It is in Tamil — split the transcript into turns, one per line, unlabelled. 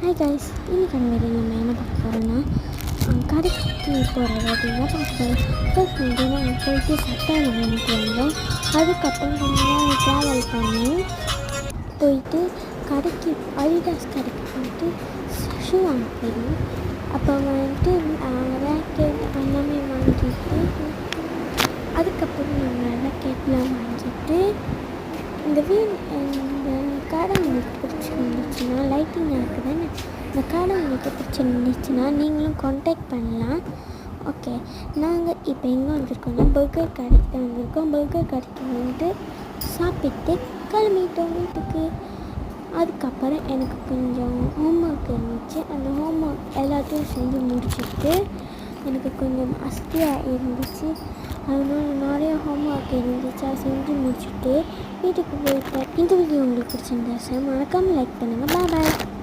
ஹாய் கைஸ், இன்னைக்கான வீடியோ நம்ம என்ன பார்க்க போகிறோன்னா கடைக்கு போகிறது அப்படின்னா பார்க்க போகிறோம். நாங்கள் போயிட்டு சட்டை வாங்கிட்டு வந்தோம். அதுக்கப்புறம் கொஞ்சம் ட்ராவல் பண்ணி போயிட்டு கடைக்கு அடிடாஸ் கடைக்கு போயிட்டு ஷூ வாங்க போயிருந்தோம். அப்போ வந்துட்டு ரேக்கெட் எல்லாமே வாங்கிட்டு அதுக்கப்புறம் நாங்கள் ரேக்கெட்லாம் வாங்கிட்டு இந்த கடை உங்களுக்கு பிடிச்சிருந்துச்சுன்னா லைட்டிங்காக இருக்குதுன்னு இந்த கடை உங்களுக்கு பிடிச்சிருந்துச்சுன்னா நீங்களும் காண்டாக்ட் பண்ணலாம். ஓகே, நாங்கள் இப்போ எங்கே வந்திருக்கோம்னா பர்கர் கடைக்கு தான் வந்திருக்கோம். பர்கர் கடைக்கு வந்துட்டு சாப்பிட்டு கிளம்பிட்டோம் வீட்டுக்கு. அதுக்கப்புறம் எனக்கு கொஞ்சம் ஹோம்ஒர்க் இருந்துச்சு. அந்த ஹோம்ஒர்க் எல்லாத்தையும் செஞ்சு முடிச்சுட்டு எனக்கு கொஞ்சம் அஸ்தியாக இருந்துச்சு. அதனால நிறைய ஹோம்ஒர்க் இருந்துச்சு. அதை செஞ்சு முடிச்சுட்டு வீட்டுக்கு போயிட்டேன். இந்த வீடியோ உங்களுக்கு பிடிச்சிருந்தா மறக்காமல் லைக் பண்ணுங்கள். பாய்.